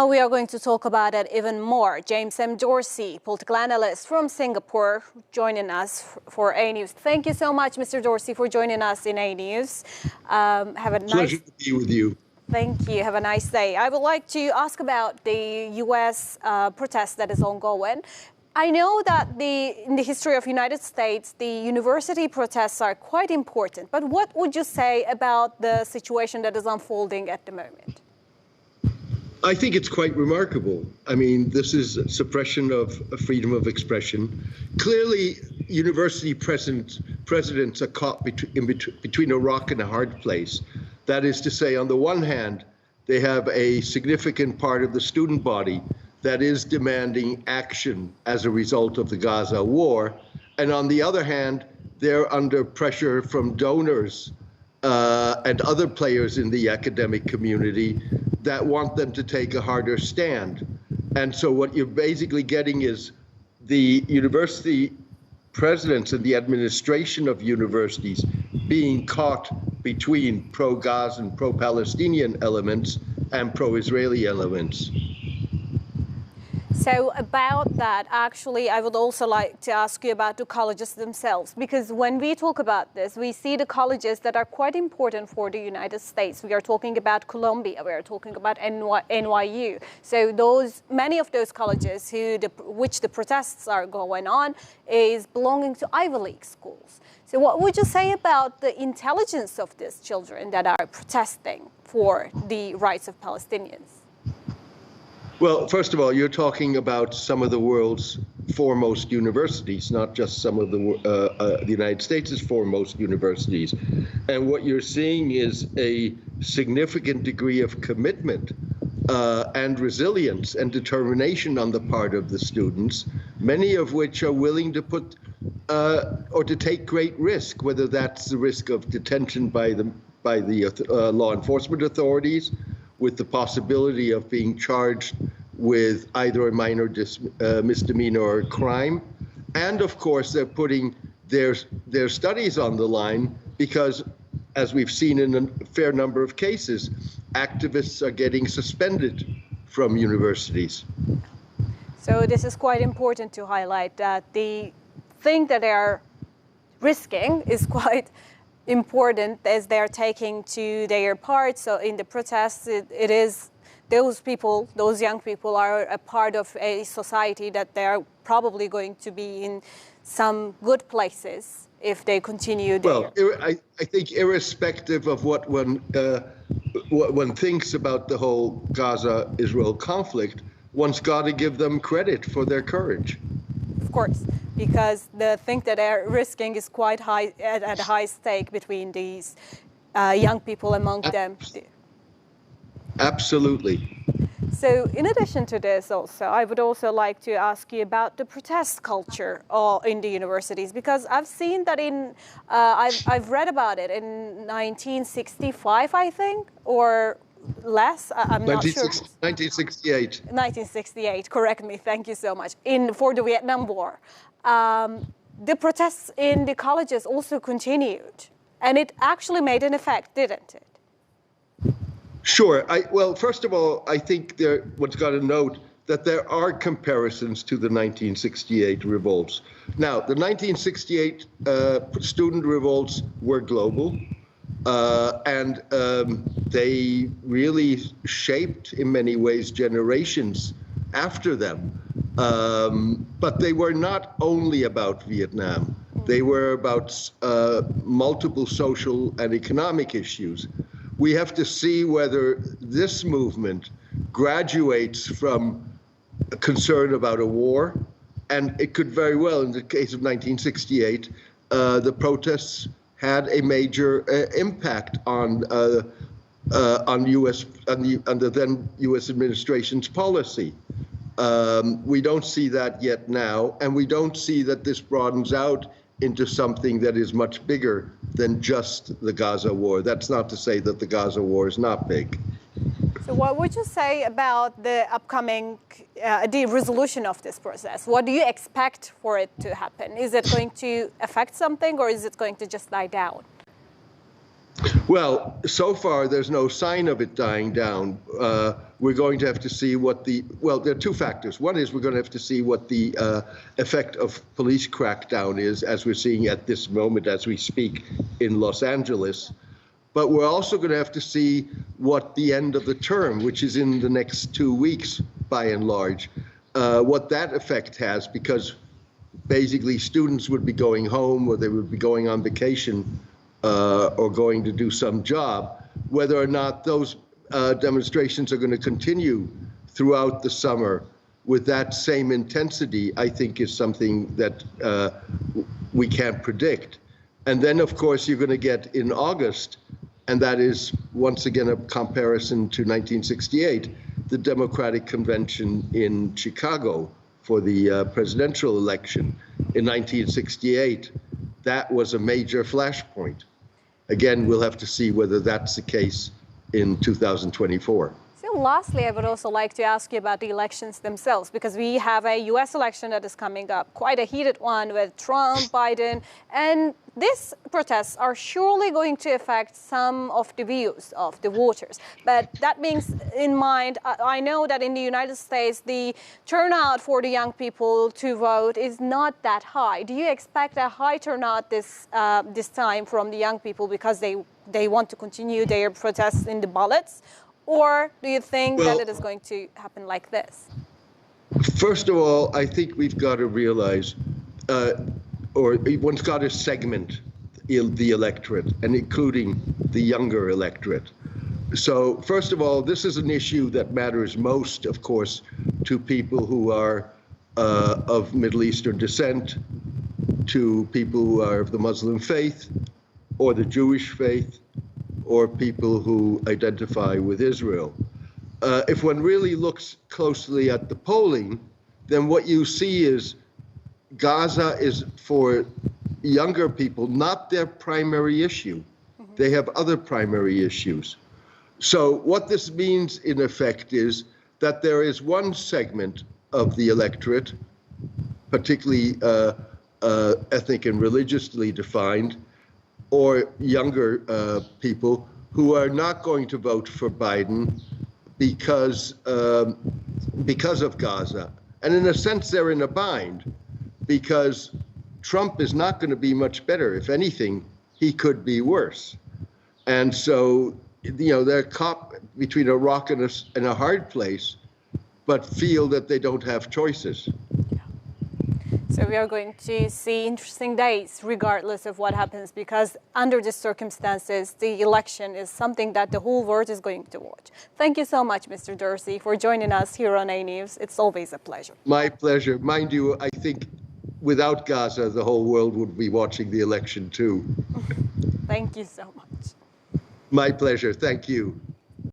Now we are going to talk about it even more. James M. Dorsey, political analyst from Singapore, joining us for A News. Thank you so much, Mr. Dorsey, for joining us in A News. Have a Pleasure to be with you. Thank you. Have a nice day. I would like to ask about the U.S. Protest that is ongoing. I know that in the history of United States, the university protests are quite important. But what would you say about the situation that is unfolding at the moment? I think it's quite remarkable. I mean, this is suppression of freedom of expression. Clearly, university presidents are caught between a rock and a hard place. That is to say, on the one hand, they have a significant part of the student body that is demanding action as a result of the Gaza war. And on the other hand, they're under pressure from donors and other players in the academic community that want them to take a harder stand. And so what you're basically getting is the university presidents and the administration of universities being caught between pro-Gaza and pro-Palestinian elements and pro-Israeli elements. So about that, actually, I would also like to ask you about the colleges themselves, because when we talk about this, we see the colleges that are quite important for the United States. We are talking about Columbia, we are talking about NYU. So many of those colleges which the protests are going on is belonging to Ivy League schools. So what would you say about the intelligence of these children that are protesting for the rights of Palestinians? Well, first of all, you're talking about some of the world's foremost universities, not just some of the United States' foremost universities. And what you're seeing is a significant degree of commitment and resilience and determination on the part of the students, many of which are willing to put or to take great risk, whether that's the risk of detention by the law enforcement authorities, with the possibility of being charged with either a minor misdemeanor or crime. And of course, they're putting their studies on the line because, as we've seen in a fair number of cases, activists are getting suspended from universities. So this is quite important to highlight that the thing that they are risking is quite important as they're taking to their part. So in the protests, it is those young people are a part of a society that they're probably going to be in some good places if they continue there. Well, I think irrespective of what one thinks about the whole Gaza-Israel conflict, one's got to give them credit for their courage. Of course, because the thing that they're risking is quite high, at a high stake between these young people among them. Absolutely. So in addition to this also, I would also like to ask you about the protest culture in the universities, because I've seen that I've read about it in 1965, I think, or less, I'm not sure. 1968. 1968, correct me, thank you so much. For the Vietnam War. The protests in the colleges also continued, and it actually made an effect, didn't it? Sure. Well, first of all, I think one's got to note that there are comparisons to the 1968 revolts. Now, the 1968 student revolts were global. And they really shaped, in many ways, generations after them. But they were not only about Vietnam. They were about multiple social and economic issues. We have to see whether this movement graduates from a concern about a war, and it could very well, in the case of 1968, the protests had a major impact on the then U.S. administration's policy. We don't see that yet now, and we don't see that this broadens out into something that is much bigger than just the Gaza war. That's not to say that the Gaza war is not big. So what would you say about the upcoming the resolution of this process? What do you expect for it to happen? Is it going to affect something, or is it going to just die down? Well, so far there's no sign of it dying down. We're going to have to see well, there are two factors. One is we're going to have to see what the effect of police crackdown is, as we're seeing at this moment as we speak in Los Angeles. But we're also going to have to see what the end of the term, which is in the next 2 weeks by and large, what that effect has, because basically students would be going home or they would be going on vacation or going to do some job. Whether or not those demonstrations are going to continue throughout the summer with that same intensity, I think is something that we can't predict. And then, of course, you're going to get in August, and that is, once again, a comparison to 1968, the Democratic Convention in Chicago for the presidential election. In 1968, that was a major flashpoint. Again, we'll have to see whether that's the case in 2024. So lastly, I would also like to ask you about the elections themselves, because we have a U.S. election that is coming up, quite a heated one with Trump, Biden, and these protests are surely going to affect some of the views of the voters. But that being in mind, I know that in the United States, the turnout for the young people to vote is not that high. Do you expect a high turnout this time from the young people because they want to continue their protests in the ballots? Or do you think that it is going to happen like this? First of all, I think we've got to realize, or one's got to segment the electorate, and including the younger electorate. So first of all, this is an issue that matters most, of course, to people who are of Middle Eastern descent, to people who are of the Muslim faith or the Jewish faith, or people who identify with Israel. If one really looks closely at the polling, then what you see is Gaza is, for younger people, not their primary issue. They have other primary issues. So what this means, in effect, is that there is one segment of the electorate, particularly ethnic and religiously defined, or younger people who are not going to vote for Biden because of Gaza. And in a sense, they're in a bind because Trump is not going to be much better. If anything, he could be worse. And so, they're caught between a rock and a hard place, but feel that they don't have choices. So we are going to see interesting days regardless of what happens, because under these circumstances, the election is something that the whole world is going to watch. Thank you so much, Mr. Dorsey, for joining us here on A News. It's always a pleasure. My pleasure. Mind you, I think without Gaza, the whole world would be watching the election too. Thank you so much. My pleasure. Thank you.